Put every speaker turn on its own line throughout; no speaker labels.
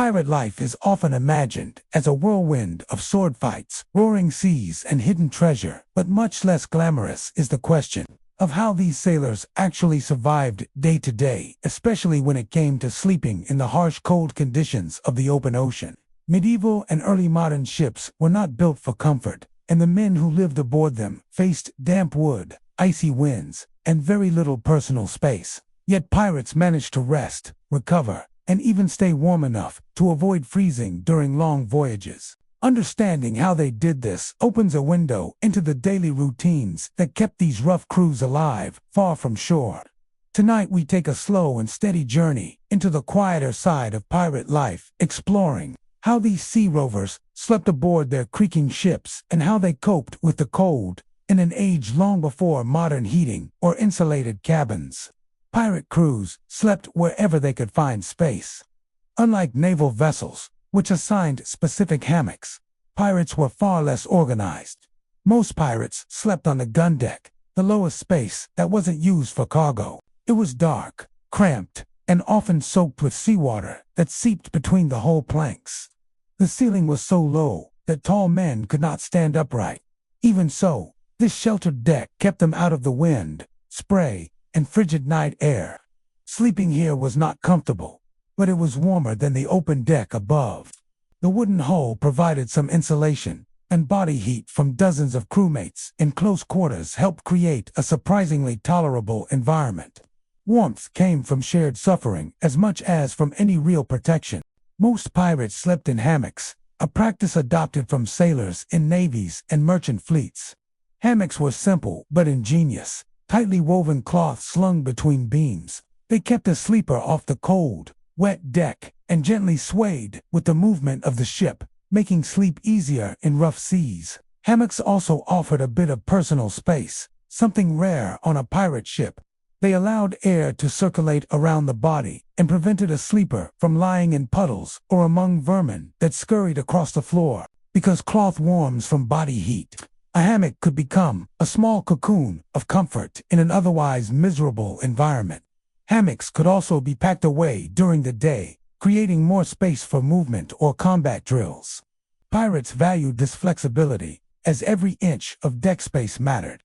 Pirate life is often imagined as a whirlwind of sword fights, roaring seas, and hidden treasure, but much less glamorous is the question of how these sailors actually survived day to day, especially when it came to sleeping in the harsh, cold conditions of the open ocean. Medieval and early modern ships were not built for comfort, and the men who lived aboard them faced damp wood, icy winds, and very little personal space. Yet pirates managed to rest, recover, and even stay warm enough to avoid freezing during long voyages. Understanding how they did this opens a window into the daily routines that kept these rough crews alive, far from shore. Tonight we take a slow and steady journey into the quieter side of pirate life, exploring how these sea rovers slept aboard their creaking ships and how they coped with the cold in an age long before modern heating or insulated cabins. Pirate crews slept wherever they could find space. Unlike naval vessels, which assigned specific hammocks, pirates were far less organized. Most pirates slept on the gun deck, the lowest space that wasn't used for cargo. It was dark, cramped, and often soaked with seawater that seeped between the hull planks. The ceiling was so low that tall men could not stand upright. Even so, this sheltered deck kept them out of the wind, spray, and frigid night air. Sleeping here was not comfortable, but it was warmer than the open deck above. The wooden hull provided some insulation, and body heat from dozens of crewmates in close quarters helped create a surprisingly tolerable environment. Warmth came from shared suffering as much as from any real protection. Most pirates slept in hammocks, a practice adopted from sailors in navies and merchant fleets. Hammocks were simple but ingenious, tightly woven cloth slung between beams. They kept a sleeper off the cold, wet deck and gently swayed with the movement of the ship, making sleep easier in rough seas. Hammocks also offered a bit of personal space, something rare on a pirate ship. They allowed air to circulate around the body and prevented a sleeper from lying in puddles or among vermin that scurried across the floor. Because cloth warms from body heat, a hammock could become a small cocoon of comfort in an otherwise miserable environment. Hammocks could also be packed away during the day, creating more space for movement or combat drills. Pirates valued this flexibility, as every inch of deck space mattered.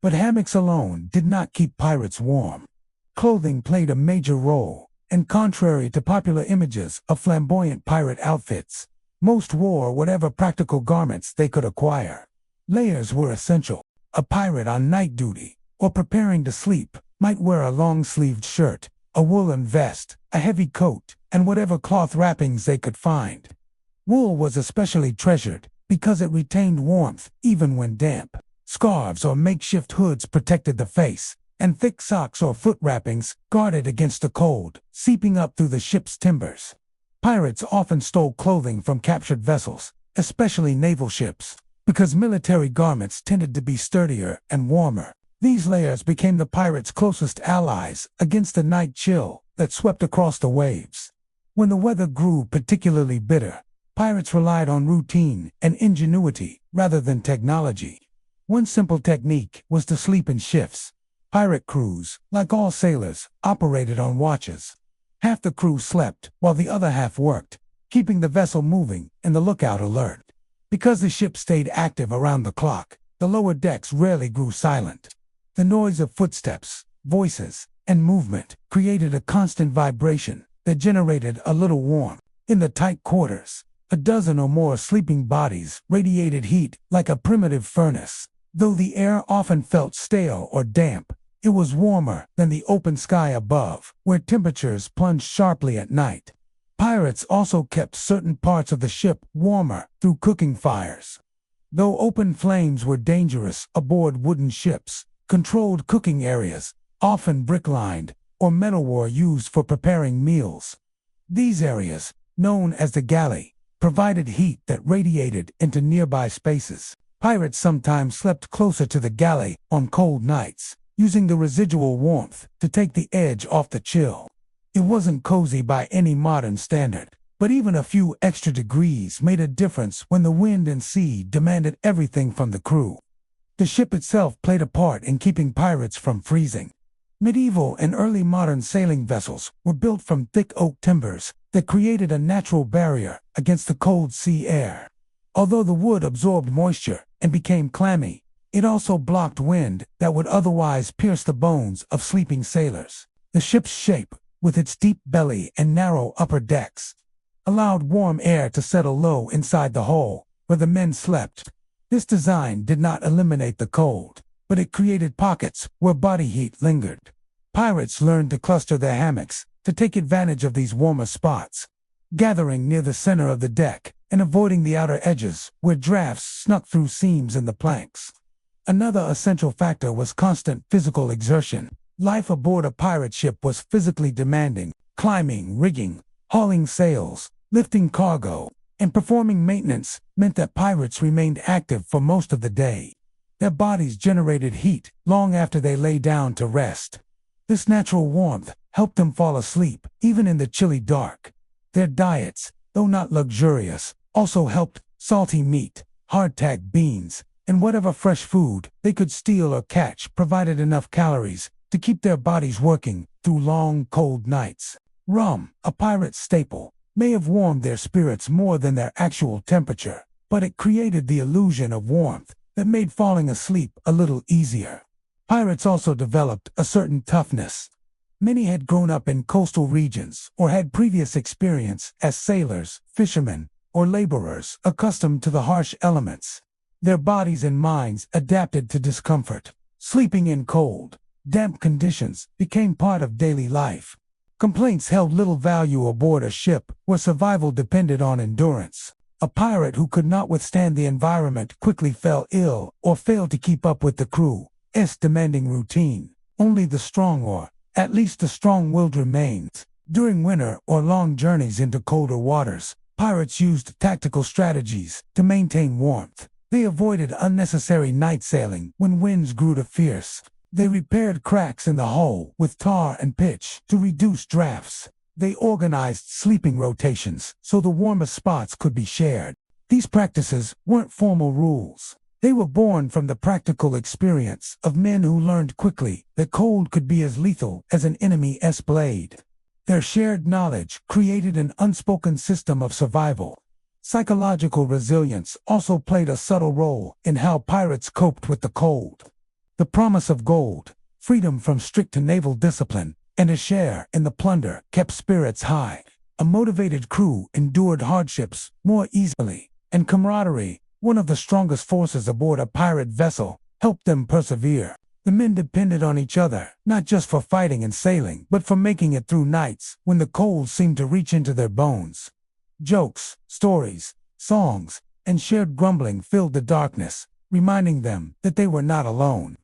But hammocks alone did not keep pirates warm. Clothing played a major role, and contrary to popular images of flamboyant pirate outfits, most wore whatever practical garments they could acquire. Layers were essential. A pirate on night duty, or preparing to sleep, might wear a long-sleeved shirt, a woolen vest, a heavy coat, and whatever cloth wrappings they could find. Wool was especially treasured because it retained warmth even when damp. Scarves or makeshift hoods protected the face, and thick socks or foot wrappings guarded against the cold, seeping up through the ship's timbers. Pirates often stole clothing from captured vessels, especially naval ships, because military garments tended to be sturdier and warmer. These layers became the pirates' closest allies against the night chill that swept across the waves. When the weather grew particularly bitter, pirates relied on routine and ingenuity rather than technology. One simple technique was to sleep in shifts. Pirate crews, like all sailors, operated on watches. Half the crew slept while the other half worked, keeping the vessel moving and the lookout alert. Because the ship stayed active around the clock, the lower decks rarely grew silent. The noise of footsteps, voices, and movement created a constant vibration that generated a little warmth. In the tight quarters, a dozen or more sleeping bodies radiated heat like a primitive furnace. Though the air often felt stale or damp, it was warmer than the open sky above, where temperatures plunged sharply at night. Pirates also kept certain parts of the ship warmer through cooking fires. Though open flames were dangerous aboard wooden ships, controlled cooking areas, often brick-lined, or metal were used for preparing meals. These areas, known as the galley, provided heat that radiated into nearby spaces. Pirates sometimes slept closer to the galley on cold nights, using the residual warmth to take the edge off the chill. It wasn't cozy by any modern standard, but even a few extra degrees made a difference when the wind and sea demanded everything from the crew. The ship itself played a part in keeping pirates from freezing. Medieval and early modern sailing vessels were built from thick oak timbers that created a natural barrier against the cold sea air. Although the wood absorbed moisture and became clammy, it also blocked wind that would otherwise pierce the bones of sleeping sailors. The ship's shape, with its deep belly and narrow upper decks, allowed warm air to settle low inside the hole where the men slept. This design did not eliminate the cold, but it created pockets where body heat lingered. Pirates learned to cluster their hammocks to take advantage of these warmer spots, gathering near the center of the deck and avoiding the outer edges where drafts snuck through seams in the planks. Another essential factor was constant physical exertion. Life aboard a pirate ship was physically demanding. Climbing, rigging, hauling sails, lifting cargo, and performing maintenance meant that pirates remained active for most of the day. Their bodies generated heat long after they lay down to rest. This natural warmth helped them fall asleep, even in the chilly dark. Their diets, though not luxurious, also helped. Salty meat, hardtack beans, and whatever fresh food they could steal or catch provided enough calories to keep their bodies working through long, cold nights. Rum, a pirate's staple, may have warmed their spirits more than their actual temperature, but it created the illusion of warmth that made falling asleep a little easier. Pirates also developed a certain toughness. Many had grown up in coastal regions or had previous experience as sailors, fishermen, or laborers accustomed to the harsh elements. Their bodies and minds adapted to discomfort. Sleeping in cold, damp conditions became part of daily life. Complaints held little value aboard a ship where survival depended on endurance. A pirate who could not withstand the environment quickly fell ill or failed to keep up with the crew's demanding routine. Only the strong, or at least the strong-willed, remained. During winter or long journeys into colder waters, pirates used tactical strategies to maintain warmth. They avoided unnecessary night sailing when winds grew too fierce. They repaired cracks in the hull with tar and pitch to reduce drafts. They organized sleeping rotations so the warmest spots could be shared. These practices weren't formal rules. They were born from the practical experience of men who learned quickly that cold could be as lethal as an enemy's blade. Their shared knowledge created an unspoken system of survival. Psychological resilience also played a subtle role in how pirates coped with the cold. The promise of gold, freedom from strict naval discipline, and a share in the plunder kept spirits high. A motivated crew endured hardships more easily, and camaraderie, one of the strongest forces aboard a pirate vessel, helped them persevere. The men depended on each other, not just for fighting and sailing, but for making it through nights when the cold seemed to reach into their bones. Jokes, stories, songs, and shared grumbling filled the darkness, reminding them that they were not alone.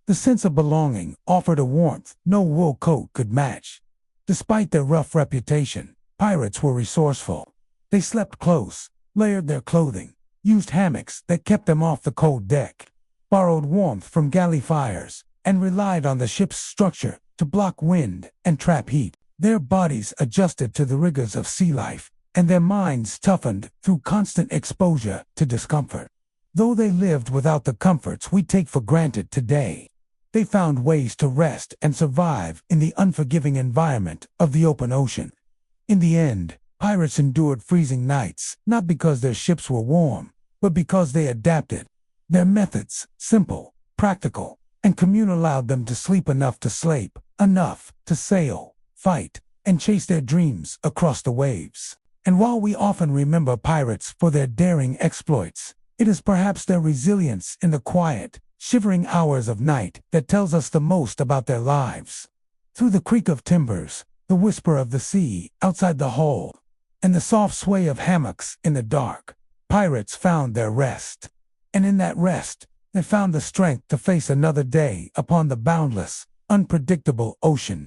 The sense of belonging offered a warmth no wool coat could match. Despite their rough reputation, pirates were resourceful. They slept close, layered their clothing, used hammocks that kept them off the cold deck, borrowed warmth from galley fires, and relied on the ship's structure to block wind and trap heat. Their bodies adjusted to the rigors of sea life, and their minds toughened through constant exposure to discomfort. Though they lived without the comforts we take for granted today, they found ways to rest and survive in the unforgiving environment of the open ocean. In the end, pirates endured freezing nights, not because their ships were warm, but because they adapted. Their methods, simple, practical, and communal, allowed them to sleep enough to sleep, enough to sail, fight, and chase their dreams across the waves. And while we often remember pirates for their daring exploits, it is perhaps their resilience in the quiet, shivering hours of night that tells us the most about their lives. Through the creak of timbers, the whisper of the sea outside the hull, and the soft sway of hammocks in the dark, pirates found their rest. And in that rest, they found the strength to face another day upon the boundless, unpredictable ocean.